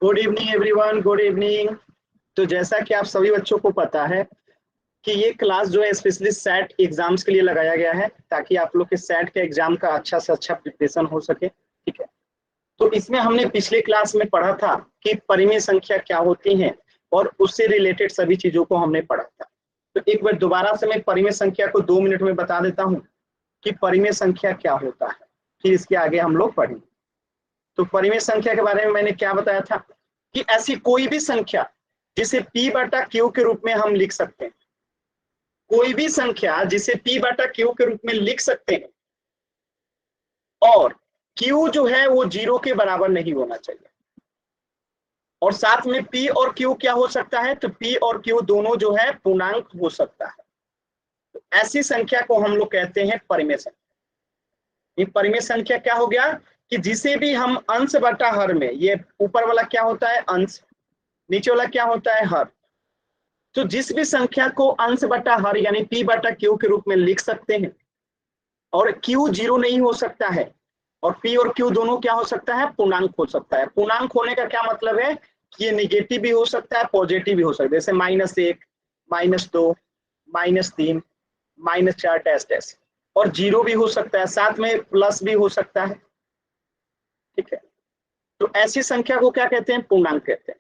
Good evening everyone, good evening. तो जैसा कि आप सभी बच्चों को पता है कि ये क्लास जो है स्पेशली सेट एग्जाम्स के लिए लगाया गया है, ताकि आप लोग के सेट के एग्जाम का अच्छा से अच्छा प्रिपरेशन हो सके। ठीक है, तो इसमें हमने पिछले क्लास में पढ़ा था कि परिमेय संख्या क्या होती है और उससे रिलेटेड सभी चीजों को हमने पढ़ा था। तो एक बार दोबारा से मैं परिमेय संख्या को 2 मिनट में बता देता हूँ कि परिमेय संख्या क्या होता है, फिर इसके आगे हम लोग पढ़ेंगे। तो परिमेय संख्या के बारे में मैंने क्या बताया था कि ऐसी कोई भी संख्या जिसे P बटा Q के रूप में हम लिख सकते हैं, कोई भी संख्या जिसे P बटा Q के रूप में लिख सकते हैं, और Q जो है वो 0 के बराबर नहीं होना चाहिए। और साथ में P और Q क्या हो सकता है, तो P और Q दोनों जो है पूर्णांक हो सकता है। तो ऐसी संख्या को हम लोग कहते हैं परिमेय संख्या। ये परिमेय संख्या क्या हो गया कि जिसे भी हम अंश बटा हर में, ये ऊपर वाला क्या होता है अंश, नीचे वाला क्या होता है हर, तो जिस भी संख्या को अंश बटा हर यानी P बटा Q के रूप में लिख सकते हैं और Q 0 नहीं हो सकता है, और P और Q दोनों क्या हो सकता है, पूर्णांक हो सकता है। पूर्णांक होने का क्या मतलब है कि ये निगेटिव भी हो सकता है, पॉजिटिव भी हो सकता है, जैसे -1, -2, -3, -4 डैश डैश, और 0 भी हो सकता है, साथ में प्लस भी हो सकता है। ठीक है, तो ऐसी संख्या को क्या कहते हैं, पूर्णांक कहते हैं।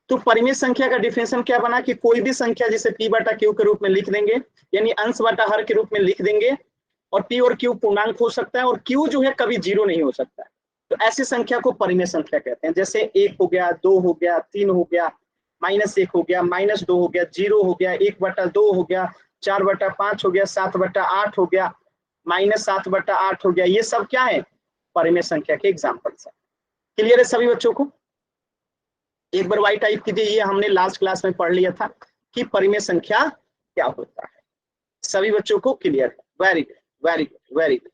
तो परिमेय संख्या का डिफिनेशन क्या बना कि कोई भी संख्या जिसे P बटा Q के रूप में लिख देंगे, यानी अंश बटा हर के रूप में लिख देंगे, और P और Q पूर्णांक हो सकता है, और Q जो है कभी 0 नहीं हो सकता है। तो ऐसी संख्या को परिमेय संख्या कहते हैं। जैसे 1 हो गया, 2 हो गया, 3 हो गया, -1 हो गया, -2 हो गया, 0 हो गया, 1/2 हो गया, 4/5 हो गया, 7/8 हो गया, -7/8 हो गया। ये सब क्या है, परिमेय संख्या के एग्जाम्पल्स है। क्लियर है सभी बच्चों को? एक बार वाई टाइप कीजिए, ये हमने लास्ट क्लास में पढ़ लिया था कि परिमेय संख्या क्या होता है। सभी बच्चों को क्लियर है? Very good, very good, very good.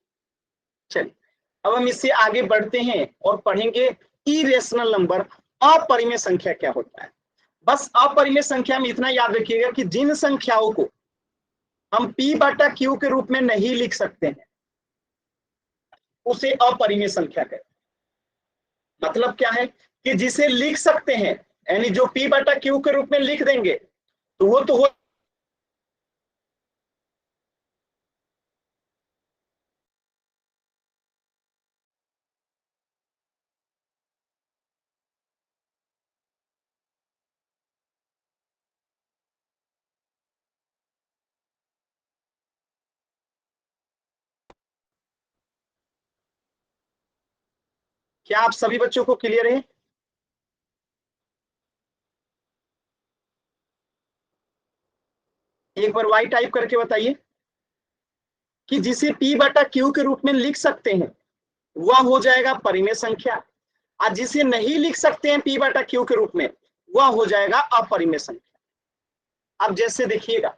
चलिए अब हम इससे आगे बढ़ते हैं और पढ़ेंगे इरेशनल नंबर, अपरिमेय संख्या क्या होता है। बस अपरिमेय संख्या में इतना याद रखिएगा कि जिन संख्याओं को हम P बटा Q के रूप में नहीं लिख सकते हैं उसे अपरिमेय संख्या कहते हैं। मतलब क्या है कि जिसे लिख सकते हैं, यानी जो P बटा Q के रूप में लिख देंगे तो वो क्या आप सभी बच्चों को क्लियर है? एक बार वाई टाइप करके बताइए कि जिसे P बटा Q के रूप में लिख सकते हैं वह हो जाएगा परिमेय संख्या, और जिसे नहीं लिख सकते हैं P बटा Q के रूप में वह हो जाएगा अपरिमेय संख्या। अब जैसे देखिएगा,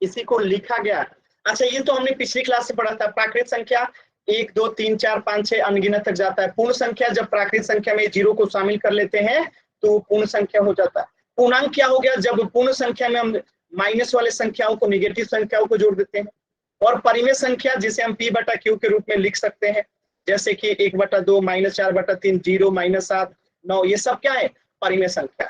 इसी को लिखा गया। अच्छा, ये तो हमने पिछली क्लास से पढ़ा था। प्राकृत संख्या 1 2 3 4 5 6 अनगिनत तक जाता है। पूर्ण संख्या जब प्राकृत संख्या में 0 को शामिल कर लेते हैं तो पूर्ण संख्या हो जाता है। पूर्णांक क्या हो गया, जब पूर्ण संख्या में हम माइनस वाले संख्याओं को, निगेटिव संख्याओं को जोड़ देते हैं। और परिमेय संख्या जिसे हम P बटा Q के रूप में लिख सकते हैं, जैसे कि 1/2, -4/3, 0, -7, 9, ये सब क्या है, परिमेय संख्या।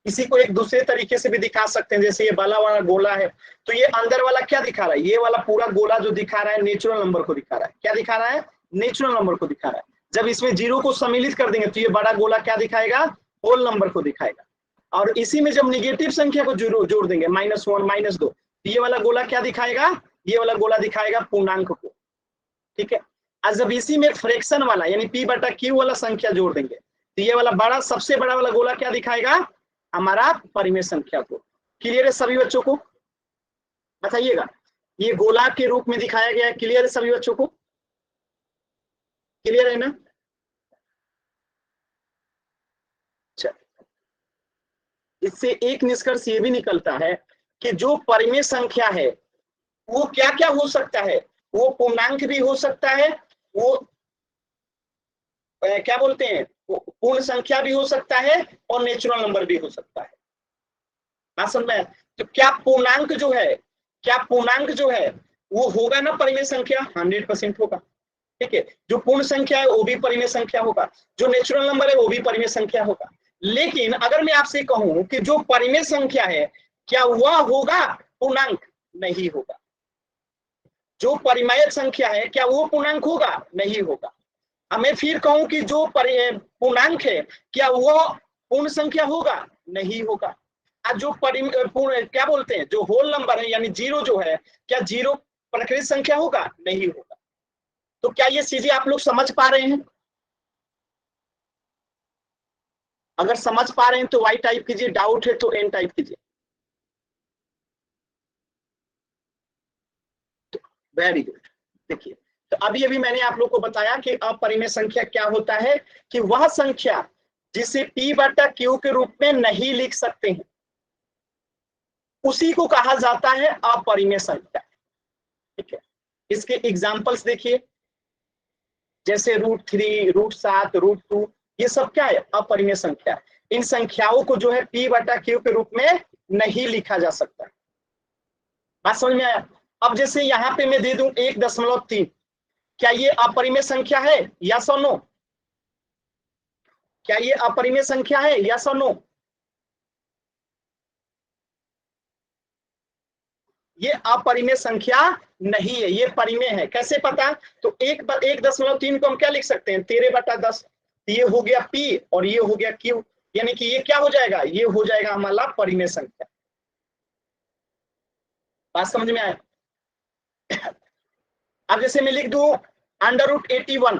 इसी को एक दूसरे तरीके से भी दिखा सकते हैं, जैसे ये वाला गोला है, तो ये अंदर वाला क्या दिखा रहा है, ये वाला पूरा गोला जो दिखा रहा है नेचुरल नंबर को दिखा रहा है। क्या दिखा रहा है, नेचुरल नंबर को दिखा रहा है। जब इसमें 0 को सम्मिलित कर देंगे तो ये बड़ा गोला क्या दिखाएगा, होल नंबर को दिखाएगा। और इसी में जब निगेटिव संख्या को जोड़ देंगे, -1, -2, तो ये वाला गोला क्या दिखाएगा, ये वाला गोला दिखाएगा पूर्णांक को। ठीक है, और जब इसी में फ्रैक्शन वाला यानी P बटा Q वाला संख्या जोड़ देंगे तो ये वाला बड़ा, सबसे बड़ा वाला गोला क्या दिखाएगा, हमारा परिमेय संख्या को। क्लियर है सभी बच्चों को? बताइएगा, ये गोला के रूप में दिखाया गया है। क्लियर है सभी बच्चों को? क्लियर है ना? इससे एक निष्कर्ष ये भी निकलता है कि जो परिमेय संख्या है वो क्या क्या हो सकता है, वो पूर्णांक भी हो सकता है, वो क्या बोलते हैं, पूर्ण संख्या भी हो सकता है, और नेचुरल नंबर भी हो सकता है। बात समझ में? तो क्या पूर्णांक जो है, क्या पूर्णांक जो है वो होगा ना परिमेय संख्या, 100% होगा। ठीक है, जो पूर्ण संख्या है वो भी परिमेय संख्या होगा, जो नेचुरल नंबर है वो भी परिमेय संख्या होगा। लेकिन अगर मैं आपसे कहूं कि जो परिमेय संख्या है क्या वह होगा पूर्णांक? नहीं होगा। जो परिमेय संख्या है क्या वो पूर्णांक होगा? नहीं होगा। हमें फिर कहूं कि जो पूर्णांक है क्या वो पूर्ण संख्या होगा? नहीं होगा। आज जो पूर्ण क्या बोलते हैं, जो होल नंबर है यानी जीरो जो है, क्या जीरो प्रकृत संख्या होगा? नहीं होगा। तो क्या ये चीजें आप लोग समझ पा रहे हैं? अगर समझ पा रहे हैं तो वाई टाइप कीजिए, डाउट है तो एन टाइप कीजिए। Very good. देखिए, तो अभी अभी मैंने आप लोग को बताया कि अपरिमेय संख्या क्या होता है, कि वह संख्या जिसे p बटा q के रूप में नहीं लिख सकते हैं उसी को कहा जाता है अपरिमेय संख्या। ठीक है, इसके एग्जांपल्स देखिए, जैसे √3, √7, √2, ये सब क्या है? अपरिमेय संख्या। इन संख्याओं को जो है p बटा q के रूप में नहीं लिखा जा सकता। बात समझ में आया? अब जैसे यहाँ पे मैं दे दूं 1.3, क्या ये अपरिमेय संख्या है? यस और नो? क्या ये अपरिमेय संख्या है? यस और नो? ये अपरिमेय संख्या नहीं है, ये परिमेय है। कैसे पता? तो 1.3 को हम क्या लिख सकते हैं? 13/10। ये हो गया p और ये हो गया q, यानी कि ये क्या हो जाएगा? ये हो जाएगा हमारा परिमेय संख्या। बात समझ में आया? अब जैसे मैं लिख दूं √81,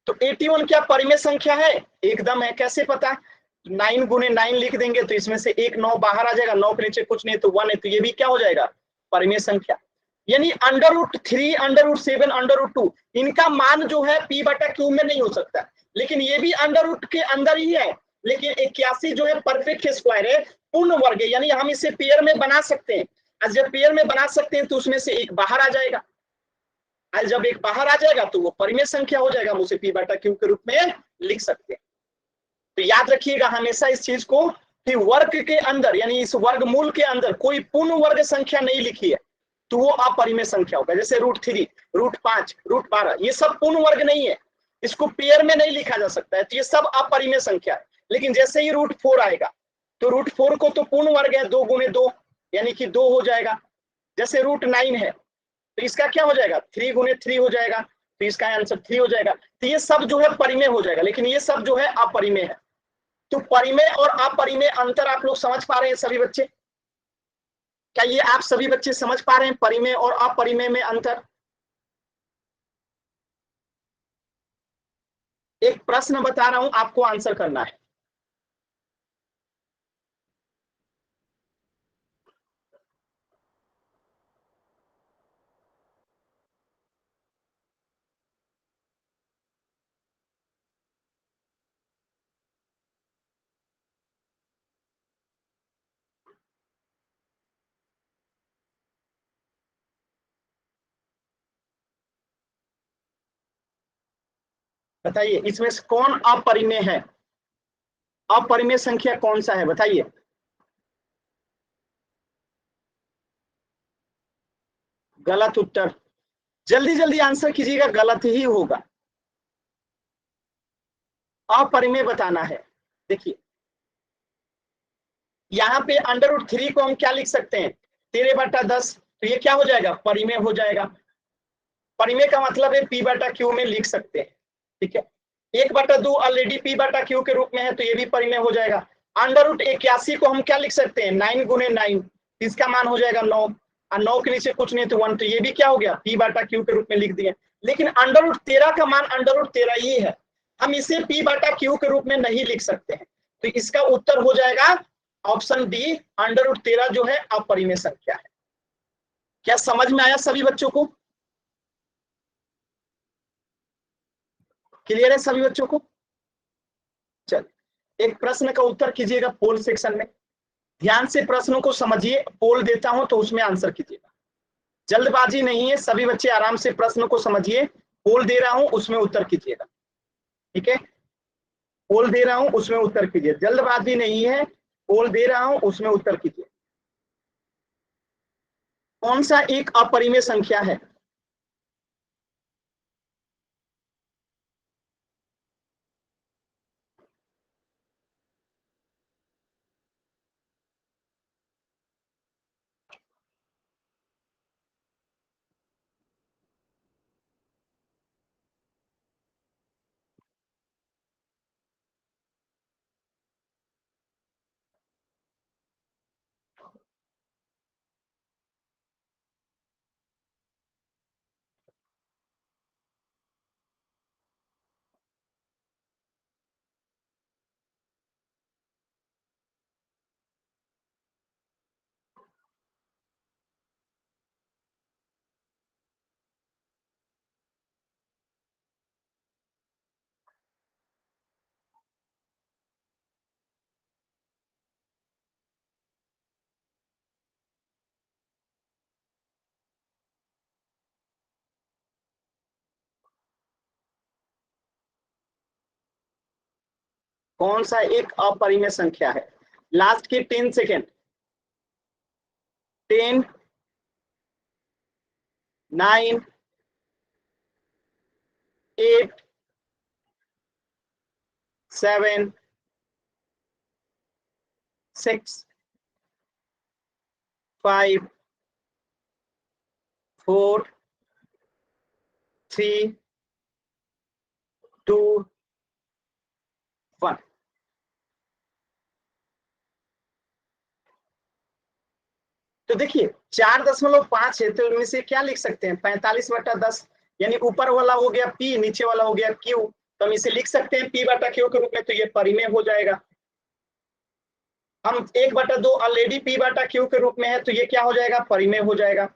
तो 81 क्या परिमेय संख्या है? एकदम है। कैसे पता? 9 गुने 9 लिख देंगे तो इसमें से एक 9 बाहर आ जाएगा, 9 के नीचे कुछ नहीं तो 1 है, तो ये भी क्या हो जाएगा? परिमेय संख्या। यानी √3, √7, √2 इनका मान जो है p बटा q में नहीं हो सकता, लेकिन ये भी अंडर के अंदर ही है। लेकिन 81 जो है परफेक्ट स्क्वायर है, पूर्ण वर्ग है, यानी हम इसे पेयर में बना सकते हैं। आज जब पेयर में बना सकते हैं तो उसमें से एक बाहर आ जाएगा। आज जब एक बाहर आ जाएगा तो वो परिमेय संख्या हो जाएगा, हम उसे p बटा q के रूप में लिख सकते हैं। तो याद रखिएगा हमेशा इस चीज को कि वर्ग के अंदर यानी इस वर्गमूल के अंदर कोई पूर्ण वर्ग संख्या नहीं लिखी है तो वो अपरिमेय संख्या होगा। जैसे √3, √5, √12 ये सब पूर्ण वर्ग नहीं है, इसको पेयर में नहीं लिखा जा सकता है, तो ये सब अपरिमेय संख्या है। लेकिन जैसे ही √4 आएगा तो √4 को तो पूर्ण वर्ग है, 2 गुने 2 यानी कि 2 हो जाएगा। जैसे √9 है तो इसका क्या हो जाएगा? 3 गुने 3 हो जाएगा, तो इसका आंसर 3 हो जाएगा। तो ये सब जो है परिमेय हो जाएगा, लेकिन ये सब जो है अपरिमेय है। तो परिमेय और अपरिमेय अंतर आप लोग समझ पा रहे हैं सभी बच्चे? क्या ये आप सभी बच्चे समझ पा रहे हैं परिमेय और अपरिमेय में अंतर? एक प्रश्न बता रहा हूं, आपको आंसर करना है। बताइए इसमें से कौन अपरिमेय है? अपरिमेय संख्या कौन सा है बताइए? गलत उत्तर। जल्दी जल्दी आंसर कीजिएगा, गलत ही होगा। अपरिमेय बताना है। देखिए यहाँ पे √3 को हम क्या लिख सकते हैं? 13/10, तो ये क्या हो जाएगा? परिमेय हो जाएगा। परिमेय का मतलब है p बटा q में लिख सकते हैं। ठीक है, 1/2 ऑलरेडी p बटा q के रूप में है तो ये भी परिमेय हो जाएगा। √81 को हम क्या लिख सकते हैं? 9 गुने 9, इसका मान हो जाएगा 9, और 9 के नीचे कुछ नहीं तो 1, तो ये भी क्या हो गया? p बटा q के रूप में लिख दिए। लेकिन √13 का मान √13 ही है, हम इसे p बटा q के रूप में नहीं लिख सकते हैं, तो इसका उत्तर हो जाएगा ऑप्शन डी, √13 जो है अपरिमेय संख्या है। क्या समझ में आया सभी बच्चों को? क्लियर है सभी बच्चों को? चल, एक प्रश्न का उत्तर कीजिएगा पोल सेक्शन में। ध्यान से प्रश्नों को समझिए, पोल देता हूं तो उसमें आंसर कीजिएगा। जल्दबाजी नहीं है, सभी बच्चे आराम से प्रश्न को समझिए। पोल दे रहा हूं उसमें उत्तर कीजिएगा। ठीक है, पोल दे रहा हूं उसमें उत्तर कीजिए, जल्दबाजी नहीं है। पोल दे रहा हूं उसमें उत्तर कीजिए। कौन सा एक अपरिमेय संख्या है? कौन सा एक अपरिमेय संख्या है? लास्ट की 10 सेकेंड। 10, 9, 8, 7, 6, 5, 4, 3, 2, 1। तो देखिए 4.5 है, तो इनमें से क्या लिख सकते हैं? 45/10, यानी ऊपर वाला हो गया पी, नीचे वाला हो गया क्यू। तो हम इसे लिख सकते हैं पी बटा क्यू के रूप में, तो ये परिमेय हो जाएगा। हम 1/2 ऑलरेडी पी बटा क्यू के रूप में है, तो ये क्या हो जाएगा? परिमेय हो जाएगा।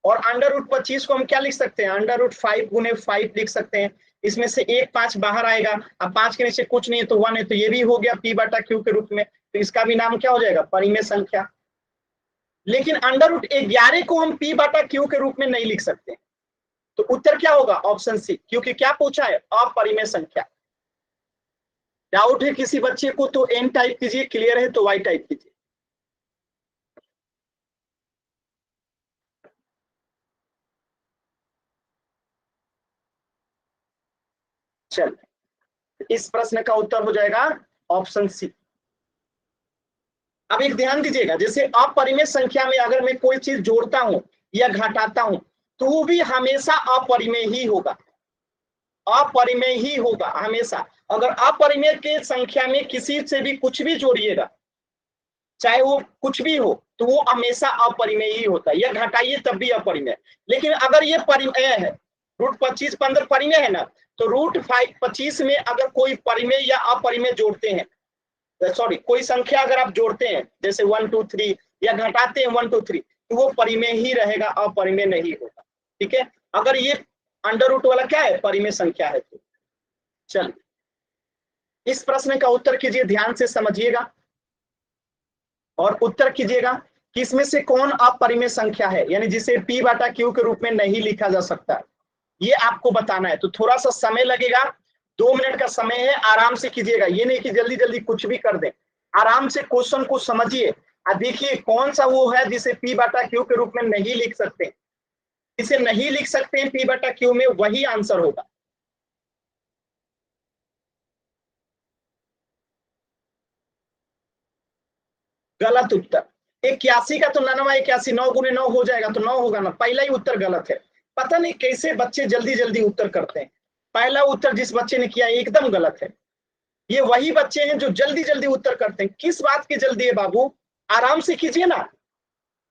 और √25 को हम क्या लिख सकते हैं? √5 × 5 लिख सकते हैं। इसमें से एक 5 बाहर आएगा, अब 5 के नीचे कुछ नहीं है तो 1 है, तो ये भी हो गया पी बटा क्यू के रूप में, तो इसका भी नाम क्या हो जाएगा? परिमेय संख्या। लेकिन √11 को हम पी बटा क्यू के रूप में नहीं लिख सकते, तो उत्तर क्या होगा? ऑप्शन सी, क्योंकि क्या पूछा है? अपरिमेय संख्या। डाउट है किसी बच्चे को तो एन टाइप कीजिए, क्लियर है तो वाई टाइप कीजिए। चल, इस प्रश्न का उत्तर हो जाएगा ऑप्शन सी। अब एक ध्यान दीजिएगा, जैसे अपरिमेय संख्या में अगर मैं कोई चीज जोड़ता हूं या घटाता हूं, तो वो भी हमेशा अपरिमेय ही होगा। अपरिमेय ही होगा हमेशा। अगर अपरिमेय के संख्या में किसी से भी कुछ भी जोड़िएगा, चाहे वो कुछ भी हो, तो वो हमेशा अपरिमेय ही होता है, या घटाइए तब भी अपरिमेय। लेकिन अगर ये परिमेय है, √25 15 परिमेय है ना, तो √25 में अगर कोई परिमेय या अपरिमेय जोड़ते हैं, सॉरी कोई संख्या अगर आप जोड़ते हैं, जैसे 1 2 3, या घटाते हैं 1 2 3, तो वो परिमेय ही रहेगा, अपरिमेय नहीं होगा। ठीक है, अगर ये अंडर रूट वाला क्या है? परिमेय संख्या है। तो चल, इस प्रश्न का उत्तर कीजिए, ध्यान से समझिएगा और उत्तर कीजिएगा कि इसमें से कौन अपरिमेय संख्या है, यानी जिसे पी बटा क्यू के रूप में नहीं लिखा जा सकता, ये आपको बताना है। तो थोड़ा सा समय लगेगा, 2 मिनट का समय है, आराम से कीजिएगा, ये नहीं कि जल्दी जल्दी कुछ भी कर दें। आराम से क्वेश्चन को समझिए और देखिए कौन सा वो है जिसे पी बटा क्यू के रूप में नहीं लिख सकते। इसे नहीं लिख सकते हैं पी बटा क्यू में, वही आंसर होगा। गलत उत्तर। 81 का तो 9 81, 9 × 9 हो जाएगा, तो 9 होगा ना, पहला ही उत्तर गलत है। पता नहीं कैसे बच्चे जल्दी जल्दी उत्तर करते हैं। पहला उत्तर जिस बच्चे ने किया एकदम गलत है। ये वही बच्चे हैं जो जल्दी जल्दी उत्तर करते हैं। किस बात की जल्दी है बाबू? आराम से कीजिए ना,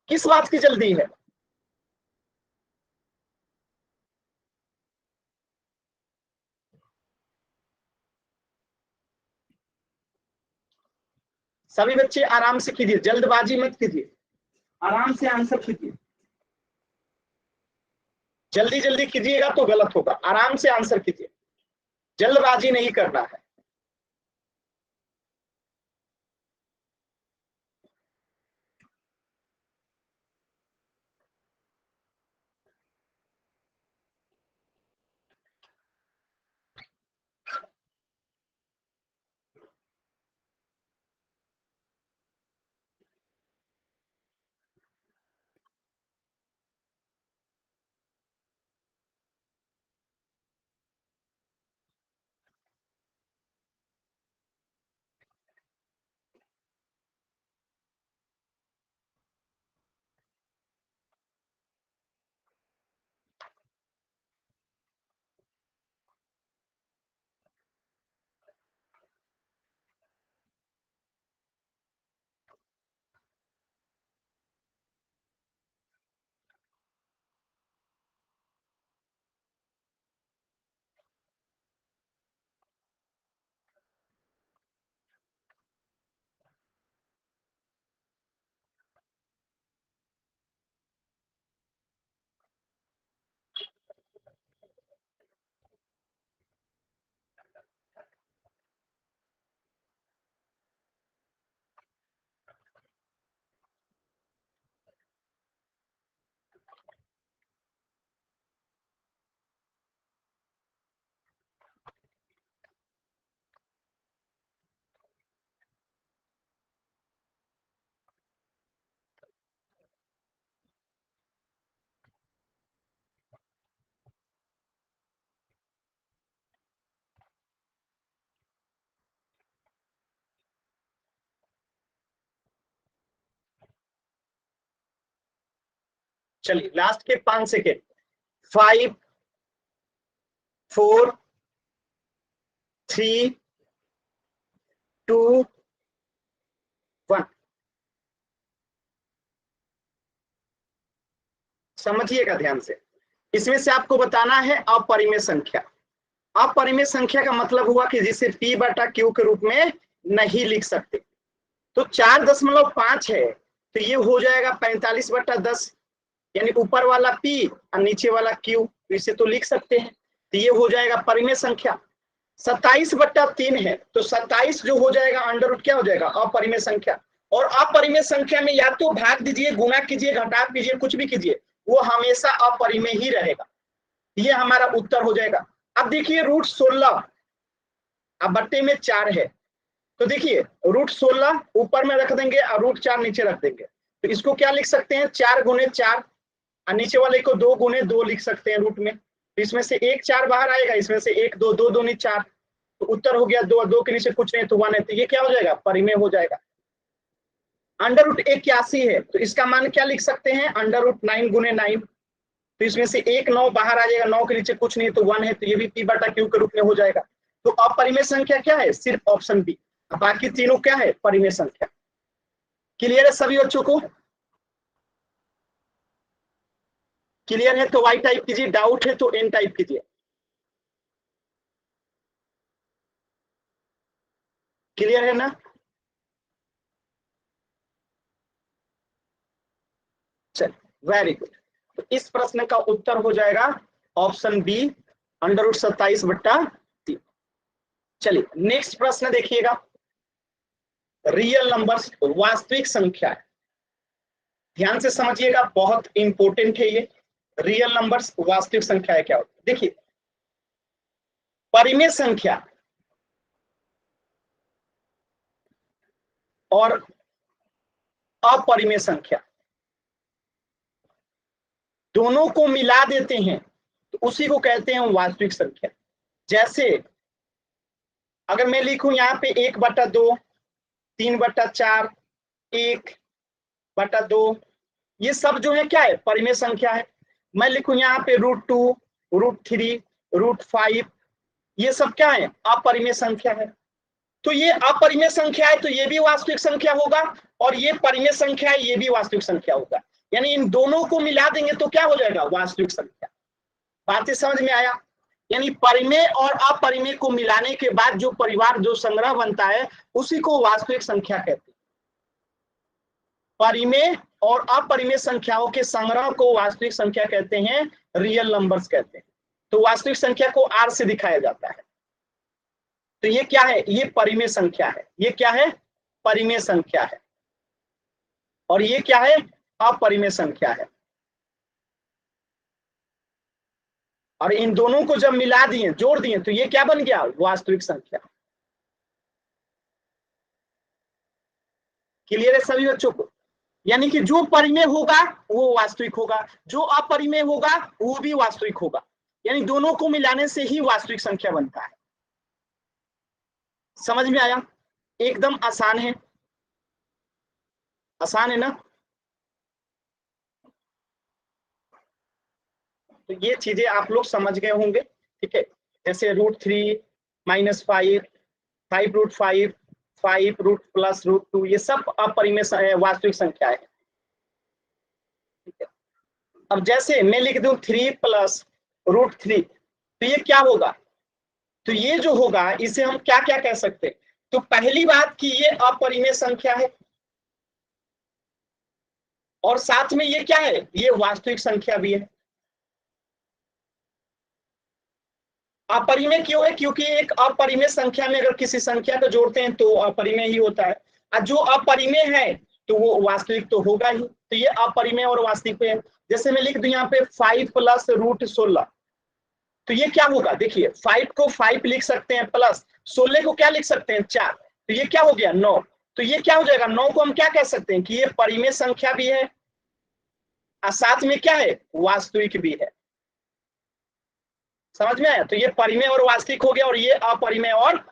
किस बात की जल्दी है? सभी बच्चे आराम से कीजिए, जल्दबाजी मत कीजिए, आराम से आंसर कीजिए। जल्दी जल्दी कीजिएगा तो गलत होगा, आराम से आंसर कीजिए, जल्दबाजी नहीं करना है। चलिए लास्ट के 5 सेकेंड, 5 4 3 2 1। समझिएगा ध्यान से, इसमें से आपको बताना है अपरिमेय संख्या। अपरिमेय संख्या का मतलब हुआ कि जिसे P बटा Q के रूप में नहीं लिख सकते। तो 4.5 है तो ये हो जाएगा 45 बटा 10, यानी ऊपर वाला P और नीचे वाला Q, तो इसे तो लिख सकते हैं, तो ये हो जाएगा परिमेय संख्या। 27 बटा 3 है तो 27 जो हो जाएगा अंडर रूट क्या हो जाएगा, अपरिमेय संख्या। और अपरिमेय संख्या में या तो भाग दीजिए, गुणा कीजिए, घटाव कीजिए, कुछ भी कीजिए, वो हमेशा अपरिमेय ही रहेगा। ये हमारा उत्तर हो जाएगा। अब देखिए √16 अब बट्टे में 4 है, तो देखिए √16 ऊपर में रख देंगे और √4 नीचे रख देंगे, तो इसको क्या लिख सकते हैं, 4 गुने 4, और नीचे वाले को 2 गुने 2 लिख सकते हैं रूट में। तो इसमें से 1 4 बाहर आएगा, इसमें से 1 2 2 दूनी 4, तो उत्तर हो गया 2, 2 के नीचे कुछ नहीं तो 1 है, तो ये क्या हो जाएगा, परिमेय हो जाएगा। √81 है तो इसका मान क्या लिख सकते हैं, √9 गुने 9, तो इसमें से 1 9 बाहर आ जाएगा, 9 के नीचे कुछ नहीं तो 1 है, तो ये भी P बटा Q के रूप में हो जाएगा। तो अपरिमेय संख्या क्या है, सिर्फ ऑप्शन बी, बाकी तीनों क्या है, परिमेय संख्या। क्लियर है सभी बच्चों को, क्लियर है तो वाई टाइप कीजिए, डाउट है तो एन टाइप कीजिए। क्लियर है ना, चल वेरी गुड। तो इस प्रश्न का उत्तर हो जाएगा ऑप्शन बी, √27 बट्टा 3। चलिए नेक्स्ट प्रश्न देखिएगा, रियल नंबर्स वास्तविक संख्या। ध्यान से समझिएगा, बहुत इंपॉर्टेंट है ये। रियल नंबर्स वास्तविक संख्या है क्या होता है, देखिए परिमेय संख्या और अपरिमेय संख्या दोनों को मिला देते हैं तो उसी को कहते हैं वास्तविक संख्या। जैसे अगर मैं लिखूं यहाँ पे 1/2, 3/4, 1/2, ये सब जो है क्या है, परिमेय संख्या है। मैं लिखूं यहाँ पे √2, √3, √5, ये सब क्या है, अपरिमेय संख्या है। तो ये अपरिमेय संख्या है तो ये भी वास्तविक संख्या होगा, और ये परिमेय संख्या है ये भी वास्तविक संख्या होगा, यानी इन दोनों को मिला देंगे तो क्या हो जाएगा, वास्तविक संख्या। बातें समझ में आया, यानी परिमेय और अपरिमेय को मिलाने के बाद जो परिवार, जो संग्रह बनता है उसी को वास्तविक संख्या कहते हैं। परिमेय और अपरिमेय संख्याओं के संग्रह को वास्तविक संख्या कहते हैं, रियल नंबर्स कहते हैं। तो वास्तविक संख्या को R से दिखाया जाता है। तो ये क्या है, ये परिमेय संख्या है, ये क्या है, परिमेय संख्या है, और ये क्या है, अपरिमेय संख्या है। और इन दोनों को जब मिला दिए, जोड़ दिए, तो ये क्या बन गया, वास्तविक संख्या। क्लियर है सभी बच्चों को, यानी कि जो परिमेय होगा वो वास्तविक होगा, जो अपरिमेय होगा वो भी वास्तविक होगा, यानी दोनों को मिलाने से ही वास्तविक संख्या बनता है। समझ में आया, एकदम आसान है, आसान है ना। तो ये चीजें आप लोग समझ गए होंगे, ठीक है। जैसे √3 -5, 5 √5, 5 रूट प्लस √2, ये सब अपरिमेय वास्तविक संख्या है, ठीक है। अब जैसे मैं लिख दूं 3 + √3, तो ये क्या होगा, तो ये जो होगा इसे हम क्या क्या कह सकते हैं, तो पहली बात कि ये अपरिमेय संख्या है, और साथ में ये क्या है, ये वास्तविक संख्या भी है। अपरिमेय क्यों है, क्योंकि एक अपरिमेय संख्या में अगर किसी संख्या को जोड़ते हैं तो अपरिमेय ही होता है, और जो अपरिमेय है तो वो वास्तविक तो होगा ही, तो ये अपरिमेय और वास्तविक है। जैसे मैं लिख दूं यहाँ पे 5 + √16, तो ये क्या होगा, देखिए 5 को 5 लिख सकते हैं, प्लस 16 को क्या लिख सकते हैं, 4, तो ये क्या हो गया, 9। तो ये क्या हो जाएगा, 9 को हम क्या कह सकते हैं कि ये परिमेय संख्या भी है और साथ में क्या है, वास्तविक भी है। समझ में आया, तो ये परिमेय और वास्तविक हो गया, और ये अपरिमेय और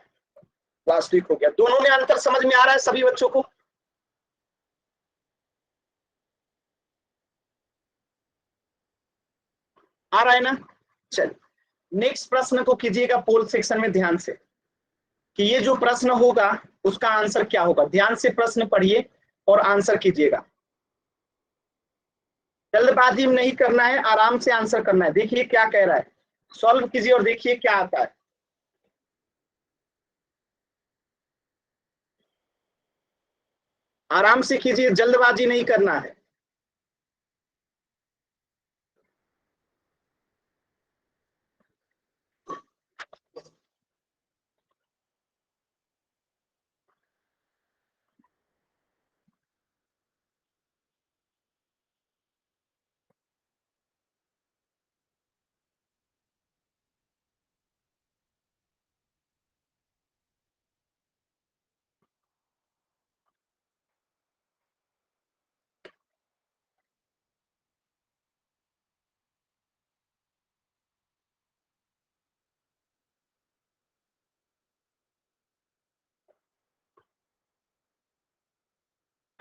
वास्तविक हो गया। दोनों में अंतर समझ में आ रहा है सभी बच्चों को। आ रहा है ना? चलिए नेक्स्ट प्रश्न को कीजिएगा पोल सेक्शन में ध्यान से, कि ये जो प्रश्न होगा उसका आंसर क्या होगा। ध्यान से प्रश्न पढ़िए और आंसर कीजिएगा, जल्दबाजी में नहीं करना है, आराम से आंसर करना है। देखिए क्या कह रहा है, सॉल्व कीजिए और देखिए क्या आता है। आराम से कीजिए, जल्दबाजी नहीं करना है।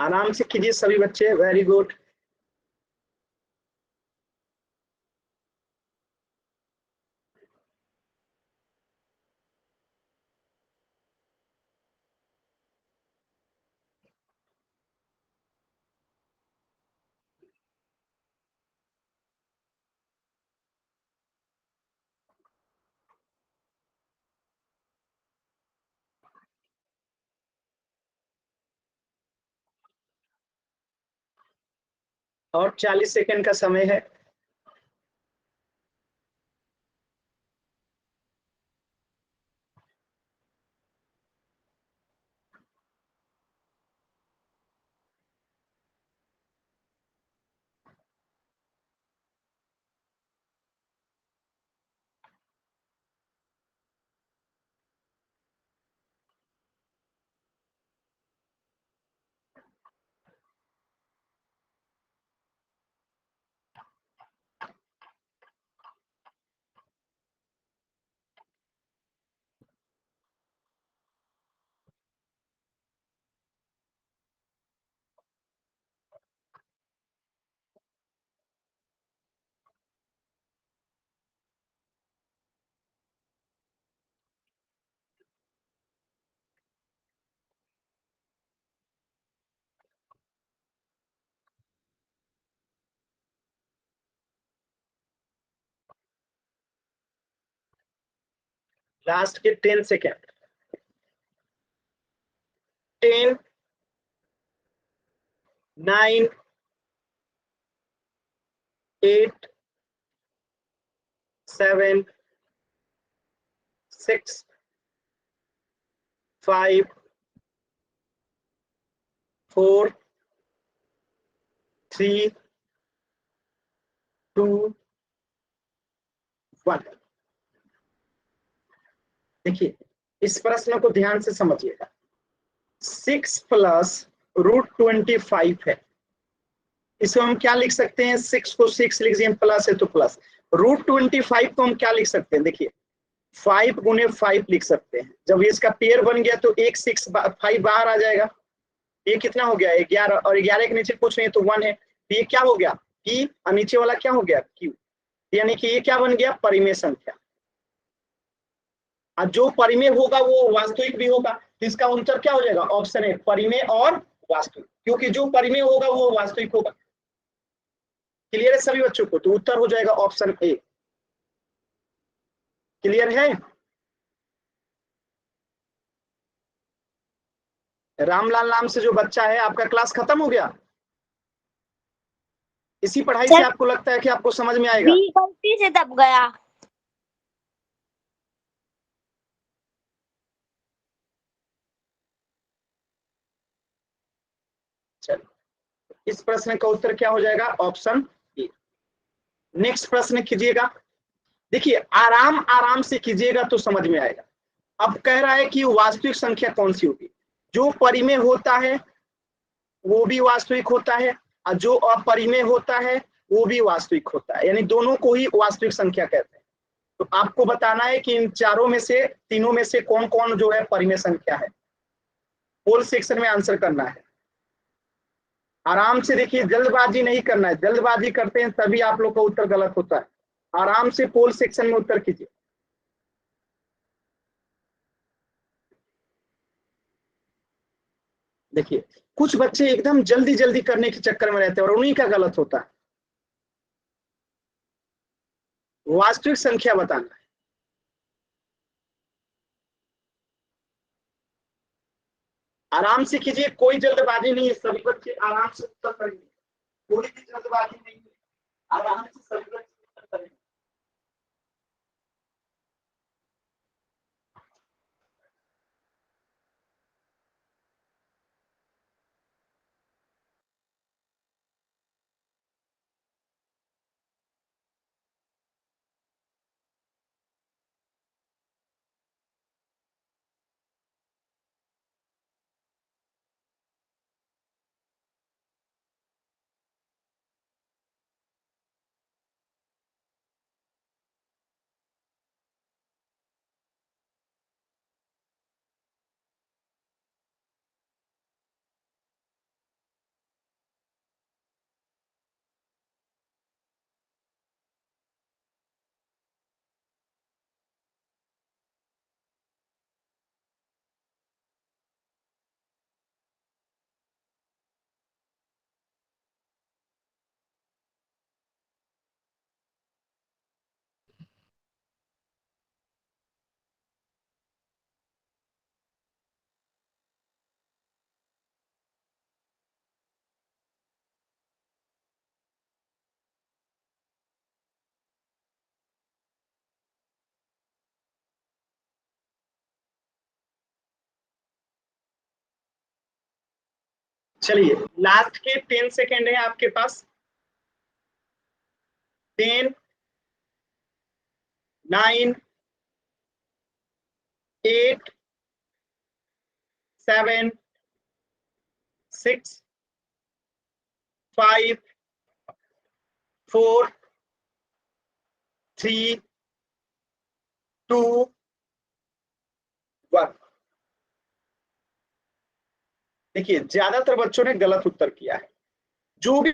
आराम से कीजिए सभी बच्चे, वेरी गुड। और 40 सेकंड का समय है। लास्ट के 10 सेकंड। 10, 9, 8, 7, 6, 5, 4, 3, 2, 1। देखिए इस प्रश्न को ध्यान से समझिएगा। 6 प्लस √25 है। इसको हम क्या लिख सकते हैं, 6 को 6 लिख दिए, प्लस है तो प्लस। √25 को हम क्या लिख सकते हैं, देखिए 5 गुने 5 लिख सकते हैं। जब इसका पेयर बन गया तो एक 6 5 बाहर आ जाएगा। ये कितना हो गया 11, और 11 के नीचे कुछ नहीं तो 1 है। तो ये क्या हो गया P, और नीचे वाला क्या हो गया Q। यानी कि ये क्या बन गया, परिमेय संख्या। और जो परिमेय होगा वो वास्तविक भी होगा। तो इसका उत्तर क्या हो जाएगा, ऑप्शन ए, परिमेय और वास्तविक, क्योंकि जो परिमेय होगा वो वास्तविक होगा। क्लियर है सभी बच्चों को? तो उत्तर हो जाएगा ऑप्शन ए। क्लियर है? रामलाल नाम से जो बच्चा है, आपका क्लास खत्म हो गया? इसी पढ़ाई से आपको लगता है कि आपको समझ में आएगा? बी गलती से दब गया। चलिए इस प्रश्न का उत्तर क्या हो जाएगा, ऑप्शन ए। नेक्स्ट प्रश्न कीजिएगा। देखिए आराम आराम से कीजिएगा तो समझ में आएगा। अब कह रहा है कि वास्तविक संख्या कौन सी होगी। जो परिमेय होता है वो भी वास्तविक होता है, और जो अपरिमेय होता है वो भी वास्तविक होता है, यानी दोनों को ही वास्तविक संख्या कहते हैं। तो आपको बताना है कि इन चारों में से, तीनों में से कौन कौन जो है परिमेय संख्या है। पोल सेक्शन में आंसर करना है। आराम से देखिए, जल्दबाजी नहीं करना है। जल्दबाजी करते हैं तभी आप लोग का उत्तर गलत होता है। आराम से पोल सेक्शन में उत्तर कीजिए। देखिए, कुछ बच्चे एकदम जल्दी जल्दी करने के चक्कर में रहते हैं और उन्हीं का गलत होता है। वास्तविक संख्या बताना है। आराम से कीजिए, कोई जल्दबाजी नहीं है, सभी बच्चे आराम से उत्तर करेंगे, कोई भी जल्दबाजी नहीं है, आराम से सभी बच्चे उत्तर करेंगे। चलिए, लास्ट के 10 सेकेंड है आपके पास। 10, 9, 8, 7, 6, 5, 4, 3, 2, 1। देखिए, ज्यादातर बच्चों ने गलत उत्तर किया है। जो भी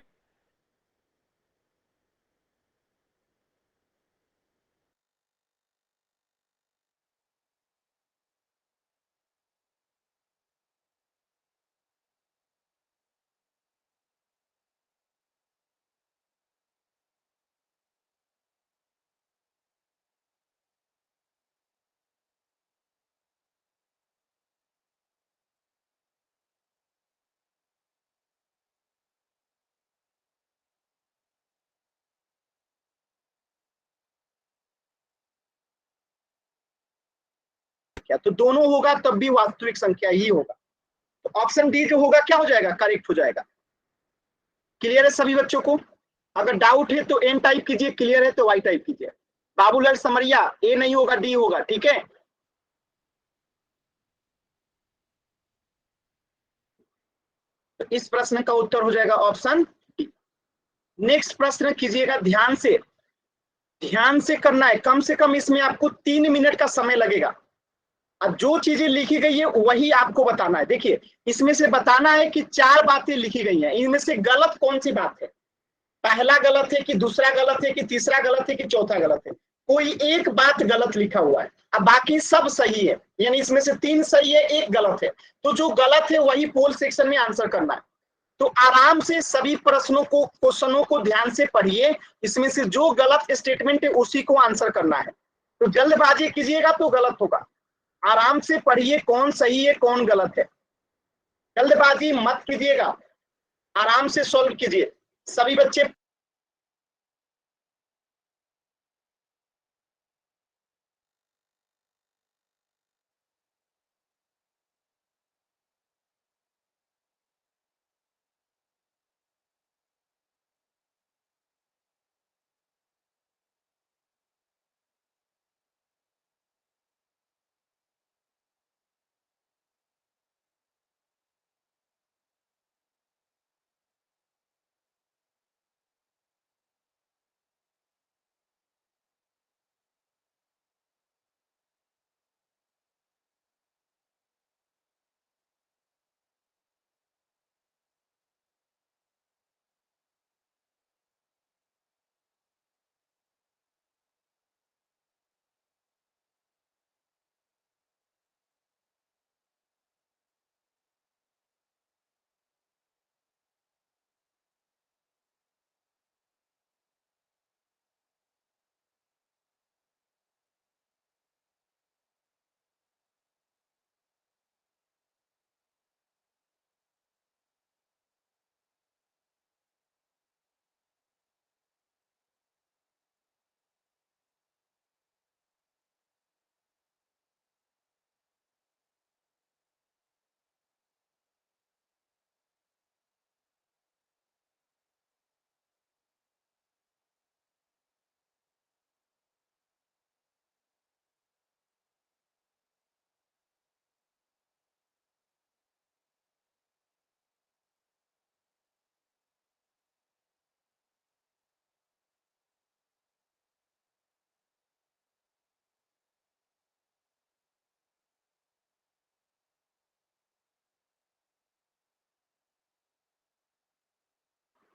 क्या, तो दोनों होगा तब भी वास्तविक संख्या ही होगा। तो ऑप्शन डी जो होगा क्या हो जाएगा, करेक्ट हो जाएगा। क्लियर है सभी बच्चों को? अगर डाउट है तो एन टाइप कीजिए, क्लियर है तो वाई टाइप कीजिए। बाबूलाल समरिया, ए नहीं होगा, डी होगा, ठीक है। तो इस प्रश्न का उत्तर हो जाएगा ऑप्शन डी। नेक्स्ट प्रश्न कीजिएगा ध्यान से, ध्यान से करना है, कम से कम इसमें आपको 3 मिनट का समय लगेगा। अब जो चीजें लिखी गई है वही आपको बताना है। देखिए, इसमें से बताना है कि 4 बातें लिखी गई हैं, इनमें से गलत कौन सी बात है। पहला गलत है कि दूसरा गलत है कि तीसरा गलत है कि चौथा गलत है। कोई एक बात गलत लिखा हुआ है, अब बाकी सब सही है, यानी इसमें से 3 सही है, एक गलत है। तो जो गलत है वही पोल सेक्शन में आंसर करना है। तो आराम से सभी प्रश्नों को, क्वेश्चनों को ध्यान से पढ़िए, इसमें से जो गलत स्टेटमेंट है उसी को आंसर करना है। तो जल्दबाजी कीजिएगा तो गलत होगा। आराम से पढ़िए, कौन सही है कौन गलत है, जल्दबाजी मत कीजिएगा, आराम से सॉल्व कीजिए सभी बच्चे।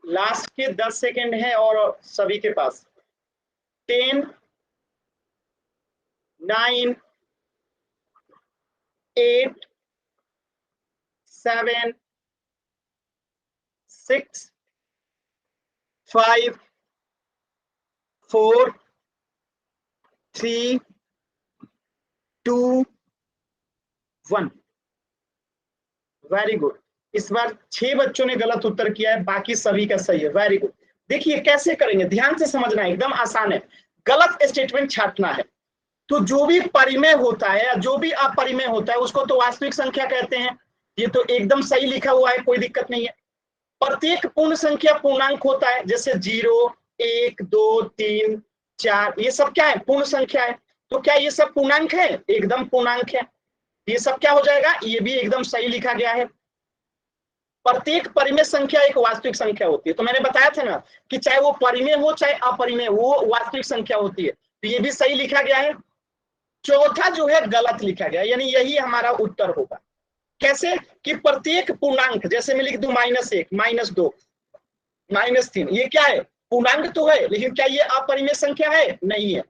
लास्ट के 10 सेकेंड है और सभी के पास। 10, 9, 8, 7, 6, 5, 4, 3, 2, 1। Very good. इस बार 6 बच्चों ने गलत उत्तर किया है, बाकी सभी का सही है। Very good. देखिए कैसे करेंगे, ध्यान से समझना है, एकदम आसान है। गलत स्टेटमेंट छांटना है। तो जो भी परिमेय होता है या जो भी अपरिमेय होता है उसको तो वास्तविक संख्या कहते हैं। ये तो एकदम सही लिखा हुआ है, कोई दिक्कत नहीं है। प्रत्येक पूर्ण संख्या पूर्णांक होता है, जैसे 0, 1, 2, 3, 4, ये सब क्या है, पूर्ण संख्या है। तो क्या ये सब पूर्णांक है? एकदम पूर्णांक है। ये सब क्या हो जाएगा, ये भी एकदम सही लिखा गया है। प्रत्येक परिमेय संख्या एक वास्तविक संख्या होती है। तो मैंने बताया था ना कि चाहे वो परिमेय हो चाहे अपरिमेय, वो वास्तविक संख्या होती है। तो ये भी सही लिखा गया है। चौथा जो है गलत लिखा गया, यानी यही हमारा उत्तर होगा। कैसे कि प्रत्येक पूर्णांक, जैसे मैं लिख दूं -1, -2, -3, ये क्या है, पूर्णांक तो है, लेकिन क्या ये अपरिमेय संख्या है? नहीं है।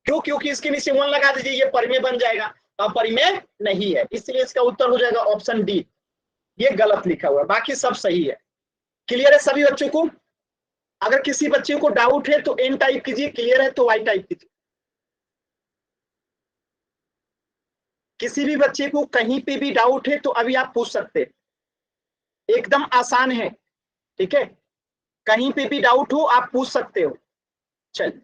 क्यों? क्योंकि इसके नीचे 1 लगा दीजिए, ये परिमेय बन जाएगा, अपरिमेय नहीं है। इसलिए इसका उत्तर हो जाएगा ऑप्शन डी। ये गलत लिखा हुआ है, बाकी सब सही है। क्लियर है सभी बच्चों को? अगर किसी बच्चे को डाउट है तो एन टाइप कीजिए, क्लियर है तो वाई टाइप कीजिए। किसी भी बच्चे को कहीं पे भी डाउट है तो अभी आप पूछ सकते हैं, एकदम आसान है। ठीक है, कहीं पे भी डाउट हो आप पूछ सकते हो। चलिए,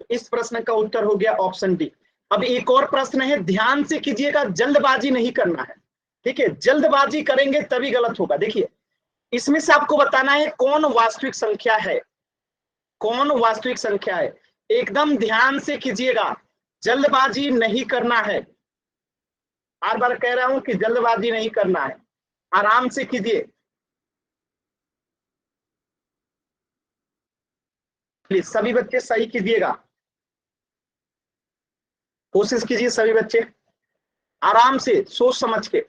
तो इस प्रश्न का उत्तर हो गया ऑप्शन डी। अब एक और प्रश्न है, ध्यान से कीजिएगा, जल्दबाजी नहीं करना है। ठीक है, जल्दबाजी करेंगे तभी गलत होगा। देखिए, इसमें से आपको बताना है कौन वास्तविक संख्या है, कौन वास्तविक संख्या है। एकदम ध्यान से कीजिएगा, जल्दबाजी नहीं करना है। बार बार कह रहा हूं कि जल्दबाजी नहीं करना है, आराम से कीजिए। प्लीज सभी बच्चे सही कीजिएगा, कोशिश कीजिए सभी बच्चे, आराम से सोच समझ के।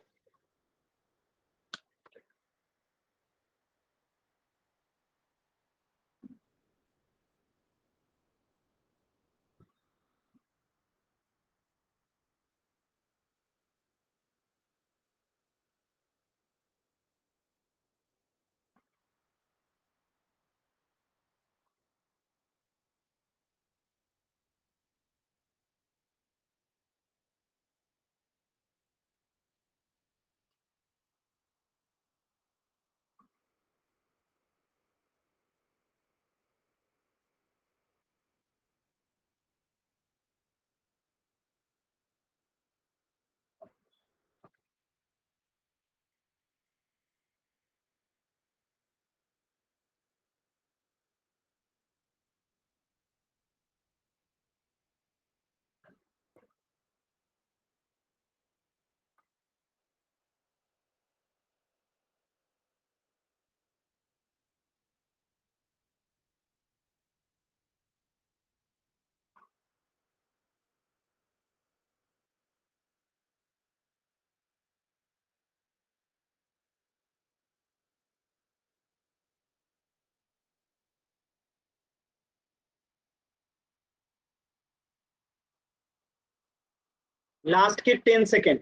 लास्ट के 10 सेकेंड।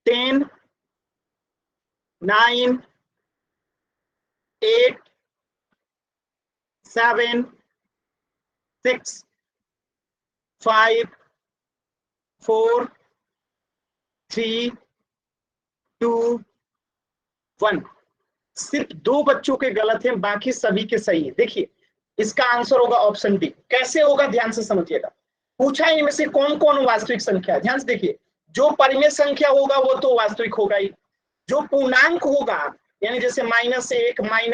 10, 9, 8, 7, 6, 5, 4, 3, 2, 1। सिर्फ 2 बच्चों के गलत हैं, बाकी सभी के सही है। देखिए, इसका आंसर होगा ऑप्शन डी। कैसे होगा, ध्यान से समझिएगा। पूछा है इनमें से कौन कौन वास्तविक संख्या है। ध्यान से देखिए, जो परिमेय संख्या होगा वो तो वास्तविक होगा ही। जो पूर्णांक होगा, यानी जैसे -1,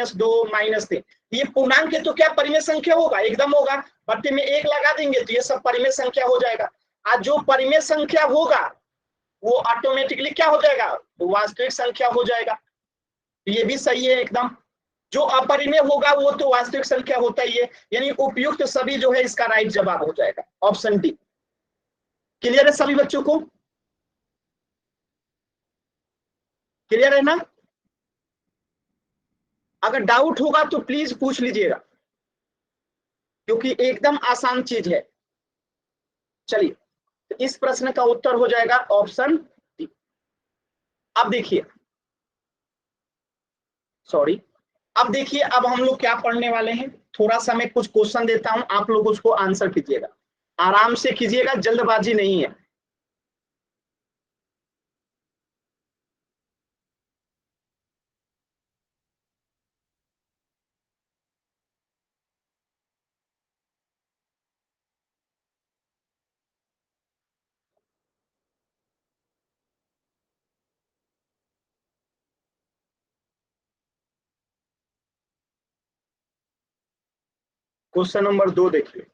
-2, -3, ये पूर्णांक है तो क्या परिमेय संख्या होगा? एकदम होगा। बट्टे में 1 लगा देंगे तो ये सब परिमेय संख्या हो जाएगा। आज जो परिमेय संख्या होगा वो ऑटोमेटिकली क्या हो जाएगा, तो वास्तविक संख्या हो जाएगा। ये भी सही है एकदम। जो अपरिमेय होगा वो तो वास्तविक संख्या होता ही है, यानी उपयुक्त तो सभी जो है इसका राइट जवाब हो जाएगा ऑप्शन डी। क्लियर है सभी बच्चों को? क्लियर है ना? अगर डाउट होगा तो प्लीज पूछ लीजिएगा, क्योंकि एकदम आसान चीज है। चलिए, तो इस प्रश्न का उत्तर हो जाएगा ऑप्शन डी। अब देखिए, सॉरी, अब देखिए, अब हम लोग क्या पढ़ने वाले हैं। थोड़ा सा मैं कुछ क्वेश्चन देता हूं, आप लोग उसको आंसर कीजिएगा, आराम से कीजिएगा, जल्दबाजी नहीं है। क्वेश्चन नंबर 2 देखिए।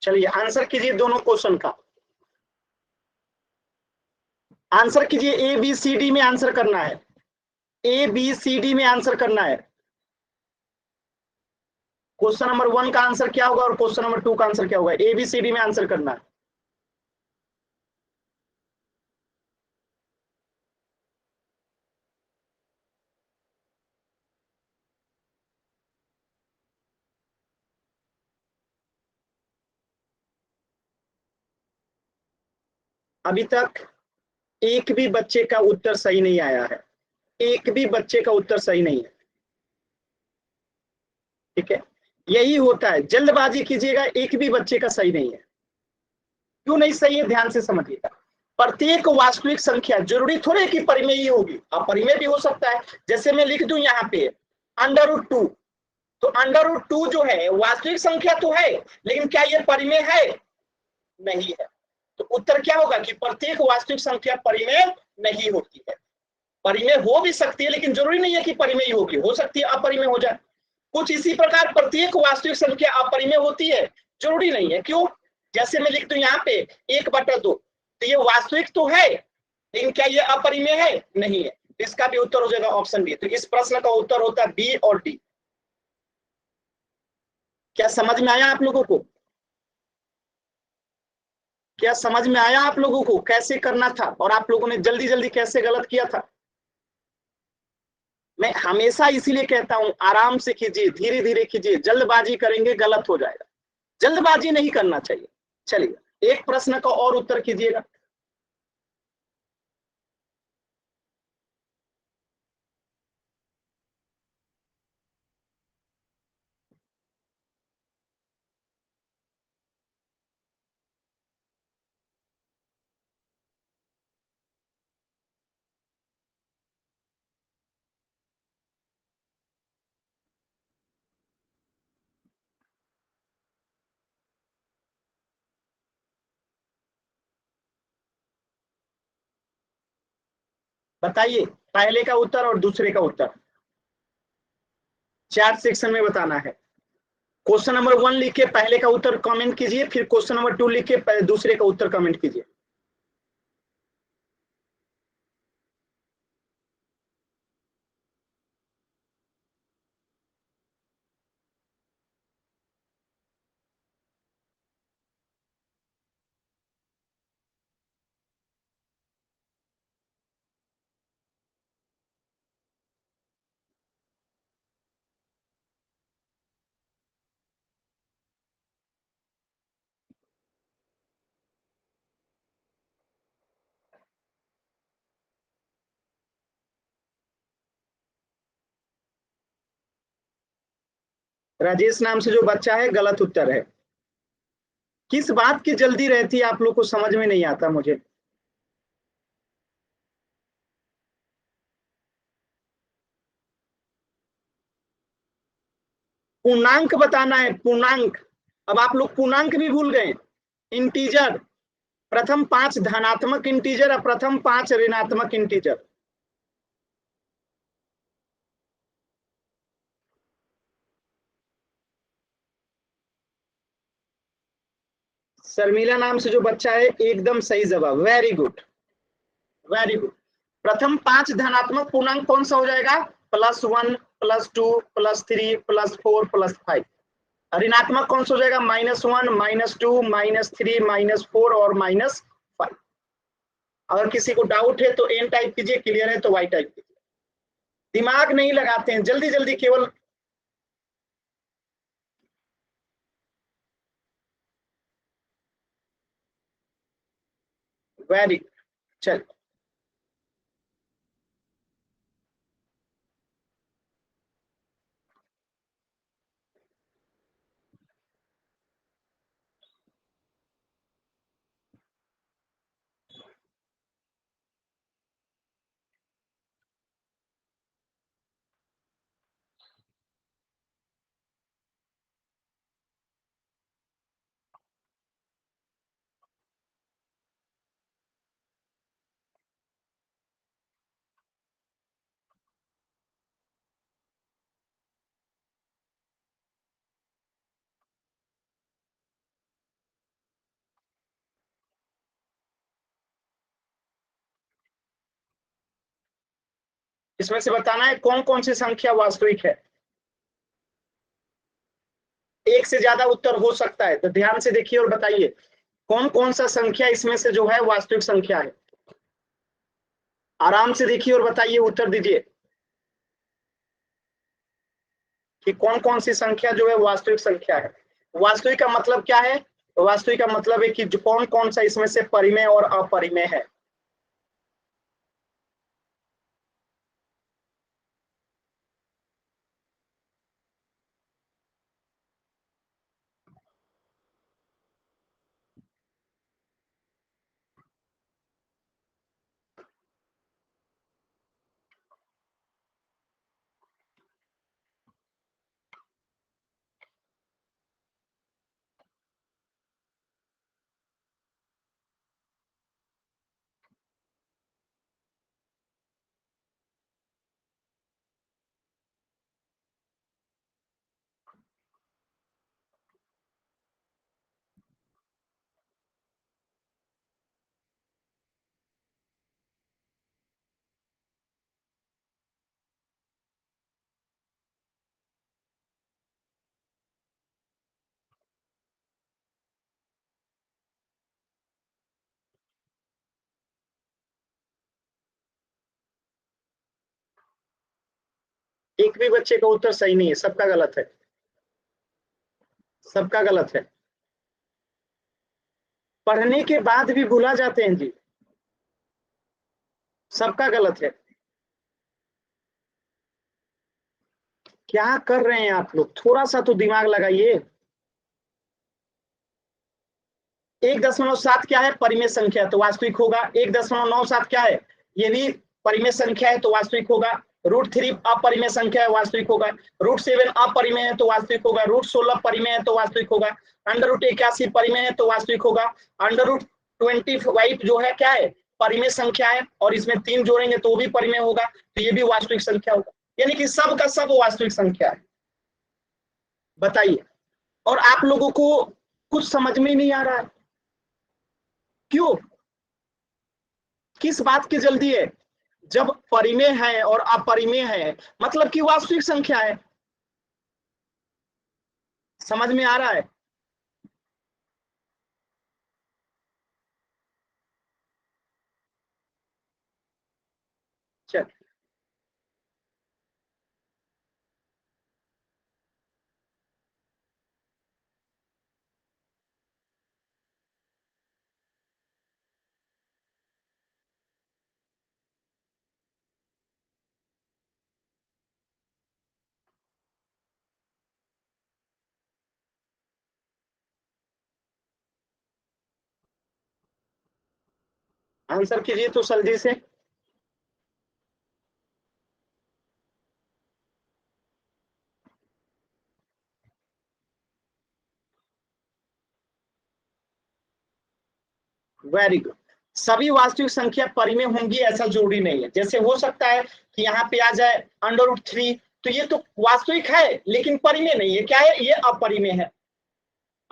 चलिए आंसर कीजिए दोनों क्वेश्चन का, आंसर कीजिए। ए बी सी डी में आंसर करना है, ए बी सी डी में आंसर करना है। क्वेश्चन नंबर 1 का आंसर क्या होगा और क्वेश्चन नंबर 2 का आंसर क्या होगा, ए बी सी डी में आंसर करना है। अभी तक एक भी बच्चे का उत्तर सही नहीं आया है, एक भी बच्चे का उत्तर सही नहीं है। ठीक है, यही होता है, जल्दबाजी कीजिएगा, एक भी बच्चे का सही नहीं है। क्यों नहीं सही है, ध्यान से समझिएगा। प्रत्येक वास्तविक संख्या जरूरी थोड़े कि परिमेय ही होगी, अब परिमेय भी हो सकता है। जैसे मैं लिख दूं यहाँ पे √2, तो √2 जो है वास्तविक संख्या तो है, लेकिन क्या ये परिमेय है? नहीं है। तो उत्तर क्या होगा कि प्रत्येक वास्तविक संख्या परिमेय नहीं होती है। परिमेय हो भी सकती है, लेकिन जरूरी नहीं है कि परिमेय होगी, हो सकती है अपरिमेय हो जाए। कुछ इसी प्रकार प्रत्येक वास्तविक संख्या अपरिमेय होती है, जरूरी नहीं है। क्यों? जैसे मैं लिख दूं यहाँ पे 1/2, तो ये वास्तविक तो है, लेकिन क्या ये अपरिमेय है? नहीं है। इसका भी उत्तर हो जाएगा ऑप्शन बी। तो इस प्रश्न का उत्तर होता है बी और डी। क्या समझ में आया आप लोगों को? क्या समझ में आया आप लोगों को कैसे करना था, और आप लोगों ने जल्दी जल्दी कैसे गलत किया था? मैं हमेशा इसीलिए कहता हूं आराम से कीजिए, धीरे धीरे कीजिए, जल्दबाजी करेंगे गलत हो जाएगा, जल्दबाजी नहीं करना चाहिए। चलिए एक प्रश्न का और उत्तर कीजिएगा। बताइए पहले का उत्तर और दूसरे का उत्तर, चैट सेक्शन में बताना है। क्वेश्चन नंबर 1 लिख के पहले का उत्तर कमेंट कीजिए, फिर क्वेश्चन नंबर 2 लिख के दूसरे का उत्तर कमेंट कीजिए। राजेश नाम से जो बच्चा है, गलत उत्तर है। किस बात की जल्दी रहती है आप लोग को, समझ में नहीं आता मुझे। पूर्णांक बताना है, पूर्णांक। अब आप लोग पूर्णांक भी भूल गए। इंटीजर, प्रथम 5 धनात्मक इंटीजर और प्रथम 5 ऋणात्मक इंटीजर। शर्मिला नाम से जो बच्चा है, एकदम सही जवाब, वेरी गुड वेरी गुड। प्रथम 5 धनात्मक पूर्णांक कौन सा हो जाएगा? +1, +2, +3, +4, +5। ऋणात्मक कौन सा हो जाएगा? -1, -2, -3, -4 और -5। अगर किसी को डाउट है तो एन टाइप कीजिए, क्लियर है तो वाई टाइप कीजिए। दिमाग नहीं लगाते हैं, जल्दी जल्दी केवल वेरी चल। इसमें से बताना है कौन कौन सी संख्या वास्तविक है। एक से ज्यादा उत्तर हो सकता है, तो ध्यान से देखिए और बताइए कौन कौन सा संख्या इसमें से जो है वास्तविक संख्या है। आराम से देखिए और बताइए, उत्तर दीजिए कि कौन कौन सी संख्या जो है वास्तविक संख्या है। वास्तविक का मतलब क्या है? वास्तविक का मतलब है कि कौन कौन सा इसमें से परिमेय और अपरिमेय है। एक भी बच्चे का उत्तर सही नहीं है, सबका गलत है, सबका गलत है। पढ़ने के बाद भी भुला जाते हैं जी, सबका गलत है। क्या कर रहे हैं आप लोग? थोड़ा सा तो दिमाग लगाइए। 1.7 क्या है? परिमेय संख्या, तो वास्तविक होगा। 1.97 क्या है? ये भी परिमेय संख्या है, तो वास्तविक होगा। √3 अपरिमेय संख्या है, वास्तविक होगा। √7 अपरिमेय है, तो वास्तविक होगा। √16 परिमेय है, तो वास्तविक होगा। √81 परिमेय है, तो वास्तविक होगा। √25 जो है क्या है? परिमेय संख्या है, और इसमें 3 जोड़ेंगे तो वो भी परिमेय होगा, तो ये भी वास्तविक संख्या होगा। यानी कि सब का सब वास्तविक संख्या है। बताइए। और आप लोगों को कुछ समझ में नहीं आ रहा है, क्यों? किस बात की जल्दी है? जब परिमेय है और अपरिमेय है, मतलब कि वास्तविक संख्या है। समझ में आ रहा है? चल, आंसर कीजिए तो जल्दी से। Very good. सभी वास्तविक संख्या परिमेय होंगी ऐसा जरूरी नहीं है। जैसे हो सकता है कि यहाँ पे आ जाए √3, तो ये तो वास्तविक है लेकिन परिमेय नहीं है। क्या है? ये अपरिमेय है।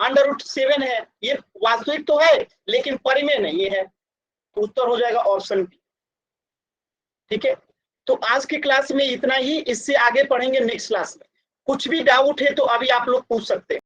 √7 है, ये वास्तविक तो है लेकिन परिमेय नहीं है, तो उत्तर हो जाएगा ऑप्शन बी। ठीक है, तो आज की क्लास में इतना ही, इससे आगे पढ़ेंगे नेक्स्ट क्लास में। कुछ भी डाउट है तो अभी आप लोग पूछ सकते हैं।